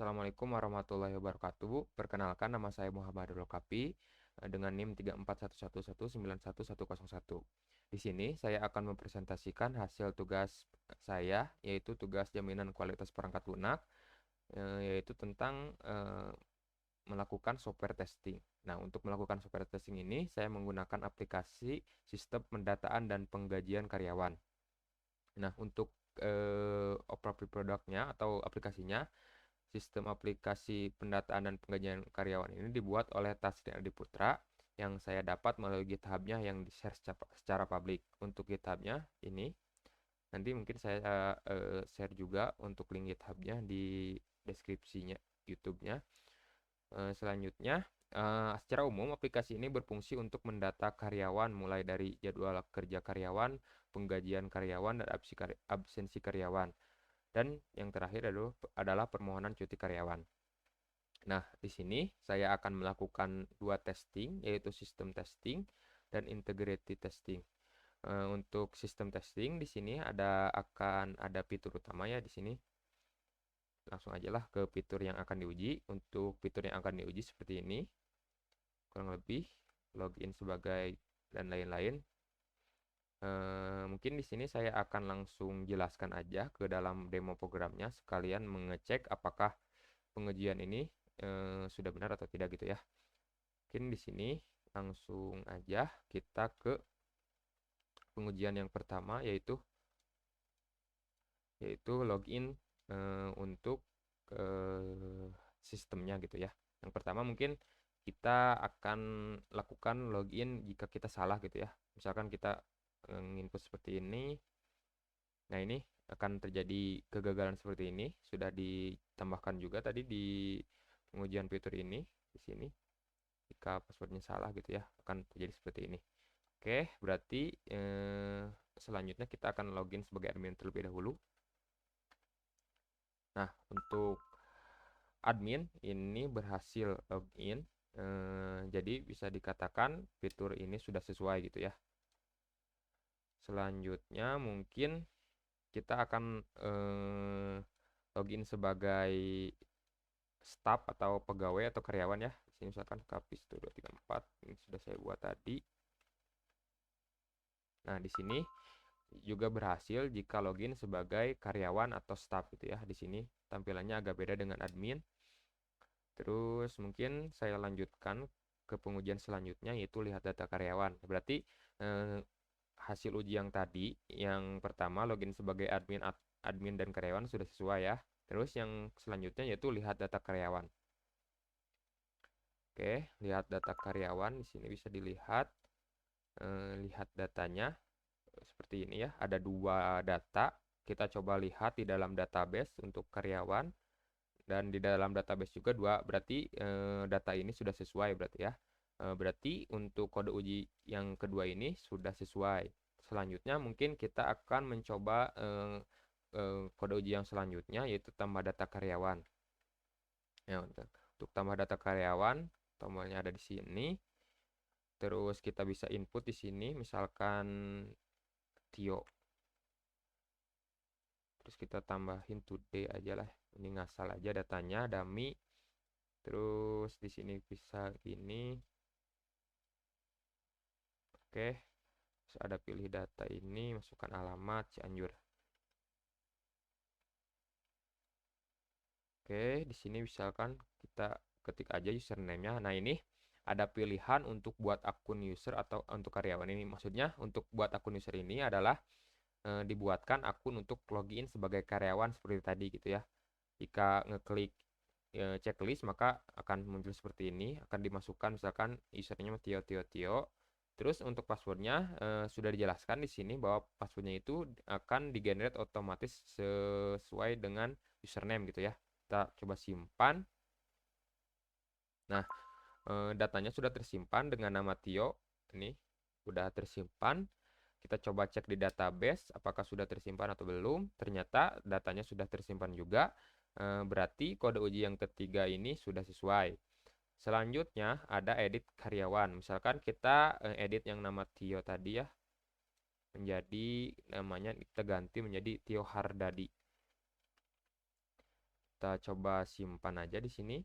Assalamualaikum warahmatullahi wabarakatuh. Perkenalkan, nama saya Muhammadul Kapi dengan NIM 3411191101. Di sini saya akan mempresentasikan hasil tugas saya, yaitu tugas jaminan kualitas perangkat lunak, yaitu tentang melakukan software testing. Nah, untuk melakukan software testing ini, saya menggunakan aplikasi sistem pendataan dan penggajian karyawan. Nah, untuk operasi produknya atau aplikasinya, sistem aplikasi pendataan dan penggajian karyawan ini dibuat oleh Tasrin Adi Putra yang saya dapat melalui GitHub-nya yang di-share secara publik. Untuk GitHub-nya ini nanti mungkin saya share juga untuk link GitHub-nya di deskripsinya YouTube-nya. Selanjutnya, secara umum aplikasi ini berfungsi untuk mendata karyawan mulai dari jadwal kerja karyawan, penggajian karyawan, dan absensi karyawan. Dan yang terakhir adalah permohonan cuti karyawan. Nah, di sini saya akan melakukan dua testing, yaitu sistem testing dan integrity testing. Untuk sistem testing di sini akan ada fitur utamanya di sini. Langsung aja lah ke fitur yang akan diuji. Untuk fitur yang akan diuji seperti ini, kurang lebih login sebagai dan lain-lain. Mungkin di sini saya akan langsung jelaskan aja ke dalam demo programnya, sekalian mengecek apakah pengujian ini sudah benar atau tidak gitu ya. Mungkin di sini langsung aja kita ke pengujian yang pertama, yaitu login untuk sistemnya gitu ya. Yang pertama mungkin kita akan lakukan login jika kita salah gitu ya. Misalkan kita input seperti ini. Nah, ini akan terjadi kegagalan seperti ini. Sudah ditambahkan juga tadi di pengujian fitur ini di sini. Jika passwordnya salah gitu ya, akan terjadi seperti ini. Oke, berarti selanjutnya kita akan login sebagai admin terlebih dahulu. Nah, untuk admin ini berhasil login. Jadi bisa dikatakan fitur ini sudah sesuai gitu ya. Selanjutnya mungkin kita akan login sebagai staff atau pegawai atau karyawan ya. Di sini misalkan Kapisto234 ini sudah saya buat tadi. Nah, di sini juga berhasil jika login sebagai karyawan atau staff gitu ya. Di sini tampilannya agak beda dengan admin. Terus mungkin saya lanjutkan ke pengujian selanjutnya, yaitu lihat data karyawan. Berarti hasil uji yang tadi, yang pertama login sebagai admin dan karyawan sudah sesuai ya. Terus yang selanjutnya yaitu lihat data karyawan. Oke, lihat data karyawan di sini bisa dilihat, lihat datanya seperti ini ya. Ada dua data. Kita coba lihat di dalam database untuk karyawan dan di dalam database juga dua. Berarti data ini sudah sesuai berarti ya. Berarti untuk kode uji yang kedua ini sudah sesuai. Selanjutnya mungkin kita akan mencoba kode uji yang selanjutnya, yaitu tambah data karyawan. Ya, untuk tambah data karyawan, tombolnya ada di sini. Terus kita bisa input di sini, misalkan Tio. Terus kita tambahin today aja lah. Ini ngasal aja datanya, dummy. Terus di sini bisa gini. Oke. Terus ada pilih data ini, masukkan alamat Cianjur. Oke, di sini misalkan kita ketik aja username-nya. Nah, ini ada pilihan untuk buat akun user atau untuk karyawan ini. Maksudnya untuk buat akun user ini adalah dibuatkan akun untuk login sebagai karyawan seperti tadi gitu ya. Jika ngeklik checklist maka akan muncul seperti ini, akan dimasukkan misalkan username Tio Tio Tio. Terus untuk passwordnya sudah dijelaskan di sini bahwa passwordnya itu akan digenerate otomatis sesuai dengan username gitu ya. Kita coba simpan. Nah, datanya sudah tersimpan dengan nama Tio. Ini sudah tersimpan. Kita coba cek di database apakah sudah tersimpan atau belum. Ternyata datanya sudah tersimpan juga. Berarti kode uji yang ketiga ini sudah sesuai. Selanjutnya ada edit karyawan. Misalkan kita edit yang nama Tio tadi ya, menjadi namanya kita ganti menjadi Tio Hardadi. Kita coba simpan aja di sini.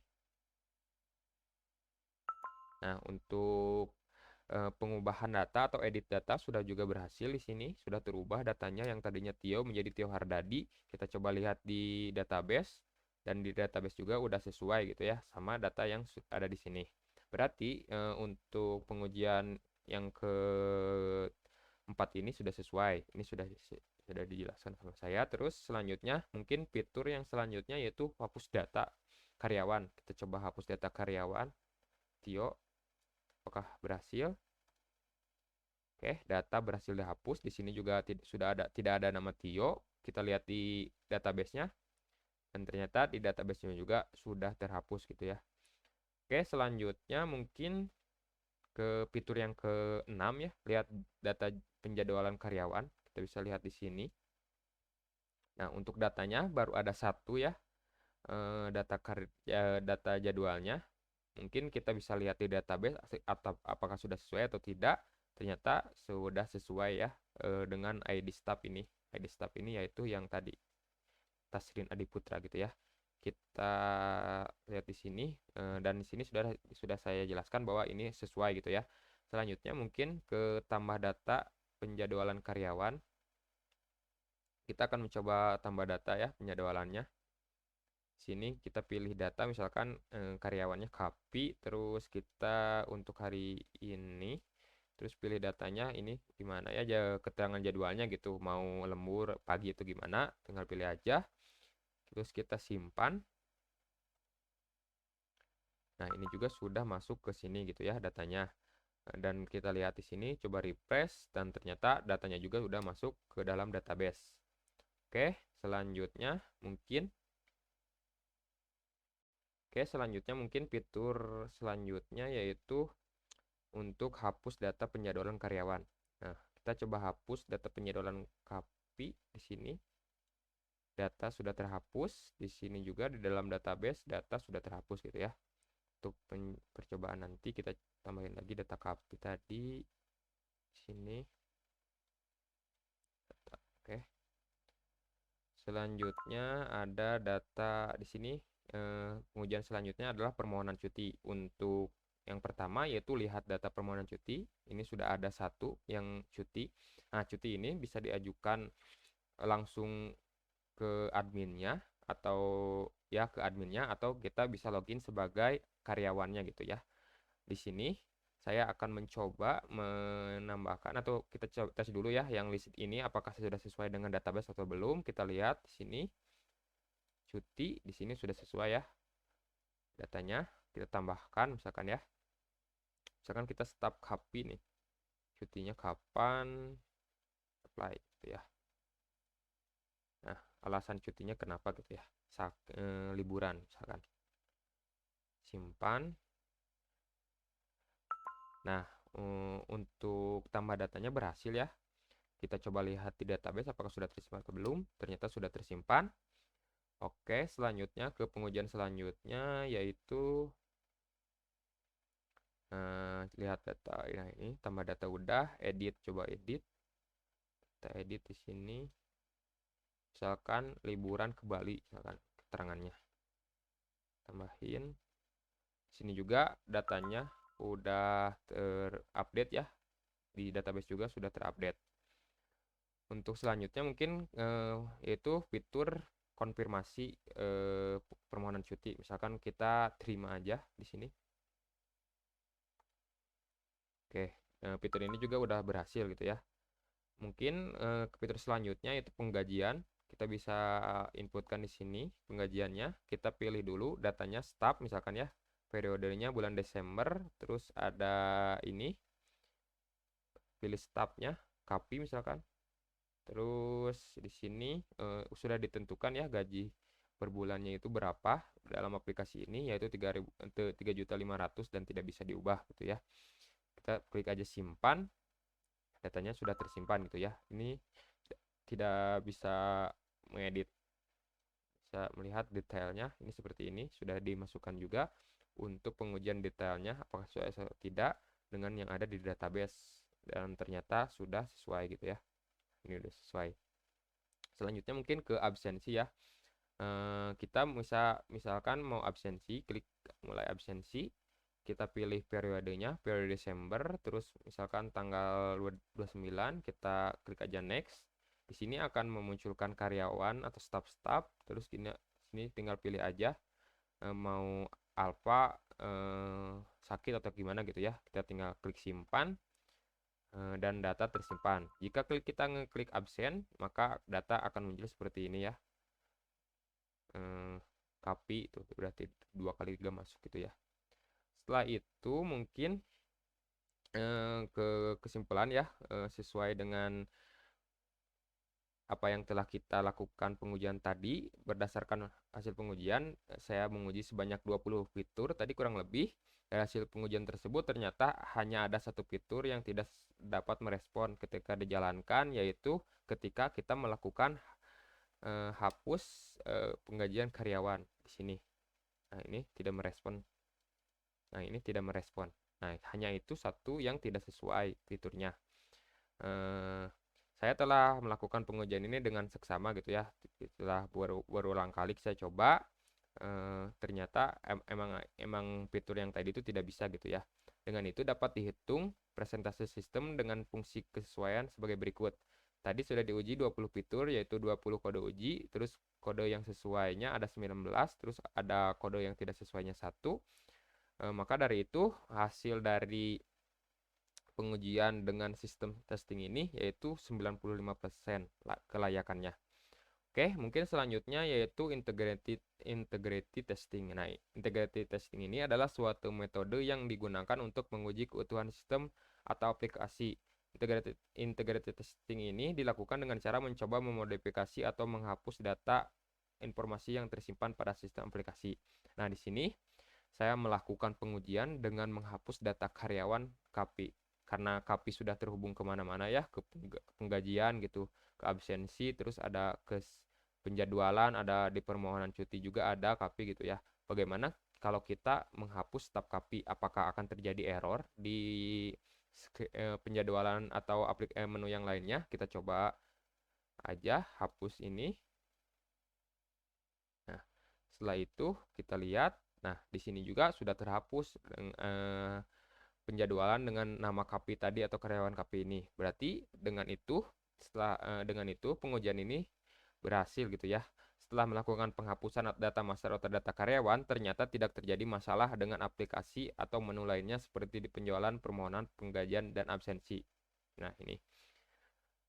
Nah, untuk pengubahan data atau edit data sudah juga berhasil di sini, sudah terubah datanya yang tadinya Tio menjadi Tio Hardadi. Kita coba lihat di database dan di database juga udah sesuai gitu ya sama data yang ada di sini. Berarti untuk pengujian yang keempat ini sudah sesuai. Ini sudah dijelaskan sama saya. Terus selanjutnya mungkin fitur yang selanjutnya yaitu hapus data karyawan. Kita coba hapus data karyawan Tio. Apakah berhasil? Oke, data berhasil dihapus. Di sini juga tidak ada nama Tio. Kita lihat di database-nya dan ternyata di database-nya juga sudah terhapus gitu ya. Oke, selanjutnya mungkin ke fitur yang ke-6 ya. Lihat data penjadwalan karyawan. Kita bisa lihat di sini. Nah, untuk datanya baru ada satu ya. Data jadwalnya. Mungkin kita bisa lihat di database atau apakah sudah sesuai atau tidak. Ternyata sudah sesuai ya dengan ID staff ini. ID staff ini yaitu yang tadi Tasrin Adiputra gitu ya. Kita lihat di sini dan di sini sudah saya jelaskan bahwa ini sesuai gitu ya. Selanjutnya mungkin ke tambah data penjadwalan karyawan. Kita akan mencoba tambah data ya penjadwalannya. Sini kita pilih data misalkan karyawannya Kapi, terus kita untuk hari ini terus pilih datanya ini gimana ya keterangan jadwalnya gitu, mau lembur pagi itu gimana, tinggal pilih aja, terus kita simpan. Nah, ini juga sudah masuk ke sini gitu ya datanya. Dan kita lihat di sini coba refresh dan ternyata datanya juga sudah masuk ke dalam database. Oke, selanjutnya mungkin fitur selanjutnya yaitu untuk hapus data penjadwalan karyawan. Nah, kita coba hapus data penjadwalan Kapi di sini. Data sudah terhapus. Di sini juga di dalam database data sudah terhapus gitu ya. Untuk percobaan nanti kita tambahin lagi data Kapi tadi di sini. Oke. Selanjutnya ada data di sini. Pengujian selanjutnya adalah permohonan cuti. Untuk yang pertama yaitu lihat data permohonan cuti. Ini sudah ada satu yang cuti. Nah, cuti ini bisa diajukan langsung ke adminnya atau kita bisa login sebagai karyawannya gitu ya. Di sini saya akan mencoba menambahkan atau kita coba tes dulu ya yang list ini apakah sudah sesuai dengan database atau belum. Kita lihat di sini cuti di sini sudah sesuai ya datanya. Kita tambahkan misalkan ya. Misalkan kita start Kapi nih. Cutinya kapan? Apply gitu ya. Nah, alasan cutinya kenapa gitu ya. Liburan misalkan. Simpan. Nah, untuk tambah datanya berhasil ya. Kita coba lihat di database apakah sudah tersimpan atau belum. Ternyata sudah tersimpan. Oke, selanjutnya ke pengujian selanjutnya yaitu lihat data. Nah, ini tambah data udah, edit, coba edit. Kita edit di sini. Misalkan liburan ke Bali, misalkan keterangannya. Tambahin. Sini juga datanya udah terupdate ya. Di database juga sudah terupdate. Untuk selanjutnya mungkin yaitu fitur konfirmasi permohonan cuti. Misalkan kita terima aja di sini. Oke, fitur ini juga udah berhasil gitu ya. Mungkin fitur selanjutnya yaitu penggajian. Kita bisa inputkan di sini penggajiannya. Kita pilih dulu datanya staff misalkan ya. Periodenya bulan Desember. Terus ada ini. Pilih staffnya, Kapi misalkan. Terus di sini sudah ditentukan ya gaji per bulannya itu berapa dalam aplikasi ini yaitu 3.500.000 dan tidak bisa diubah gitu ya. Kita klik aja simpan. Datanya sudah tersimpan gitu ya. Ini tidak bisa mengedit. Bisa melihat detailnya ini seperti ini sudah dimasukkan juga untuk pengujian detailnya apakah sesuai atau tidak dengan yang ada di database dan ternyata sudah sesuai gitu ya. Ini udah sesuai. Selanjutnya mungkin ke absensi ya. Kita misalkan mau absensi, klik mulai absensi, kita pilih periodenya, periode Desember, terus misalkan tanggal 29, kita klik aja next. Di sini akan memunculkan karyawan atau staff-staff, terus sini tinggal pilih aja mau alpha, sakit atau gimana gitu ya. Kita tinggal klik simpan dan data tersimpan. Jika kita ngeklik absen, maka data akan muncul seperti ini ya. Copy itu berarti 2 kali 3 masuk gitu ya. Setelah itu mungkin ke kesimpulan ya, sesuai dengan apa yang telah kita lakukan pengujian tadi. Berdasarkan hasil pengujian, saya menguji sebanyak 20 fitur tadi kurang lebih. Dari hasil pengujian tersebut ternyata hanya ada satu fitur yang tidak dapat merespon ketika dijalankan, yaitu ketika kita melakukan hapus penggajian karyawan di sini. Nah, ini tidak merespon. Nah, ini tidak merespon. Nah, hanya itu satu yang tidak sesuai fiturnya. Saya telah melakukan pengujian ini dengan seksama gitu ya. Setelah berulang kali saya coba, ternyata emang fitur yang tadi itu tidak bisa gitu ya. Dengan itu dapat dihitung presentasi sistem dengan fungsi kesesuaian sebagai berikut. Tadi sudah diuji 20 fitur, yaitu 20 kode uji, terus kode yang sesuainya ada 19, terus ada kode yang tidak sesuainya 1. Maka dari itu hasil dari pengujian dengan sistem testing ini yaitu 95% kelayakannya. Oke, mungkin selanjutnya yaitu integrated testing. Nah, integrated testing ini adalah suatu metode yang digunakan untuk menguji keutuhan sistem atau aplikasi. Integrated testing ini dilakukan dengan cara mencoba memodifikasi atau menghapus data informasi yang tersimpan pada sistem aplikasi. Nah, di sini saya melakukan pengujian dengan menghapus data karyawan KAPI. Karena KAPI sudah terhubung kemana-mana ya, ke penggajian gitu, ke absensi, terus ada ke penjadwalan, ada di permohonan cuti juga ada KAPI gitu ya. Bagaimana kalau kita menghapus staf KAPI, apakah akan terjadi error di penjadwalan atau menu yang lainnya? Kita coba aja hapus ini. Nah, setelah itu kita lihat. Nah, di sini juga sudah terhapus penjadwalan dengan nama KAPI tadi atau karyawan KAPI ini. Berarti dengan itu pengujian ini berhasil gitu ya. Setelah melakukan penghapusan data master atau data karyawan, ternyata tidak terjadi masalah dengan aplikasi atau menu lainnya seperti di penjualan, permohonan, penggajian, dan absensi. Nah, ini.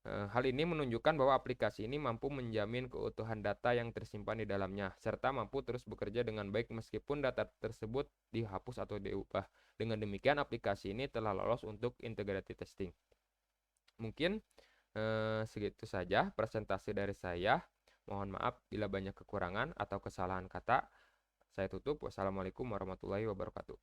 Hal ini menunjukkan bahwa aplikasi ini mampu menjamin keutuhan data yang tersimpan di dalamnya, serta mampu terus bekerja dengan baik meskipun data tersebut dihapus atau diubah. Dengan demikian, aplikasi ini telah lolos untuk integrated testing. Mungkin segitu saja presentasi dari saya. Mohon maaf bila banyak kekurangan atau kesalahan kata. Saya tutup. Wassalamualaikum warahmatullahi wabarakatuh.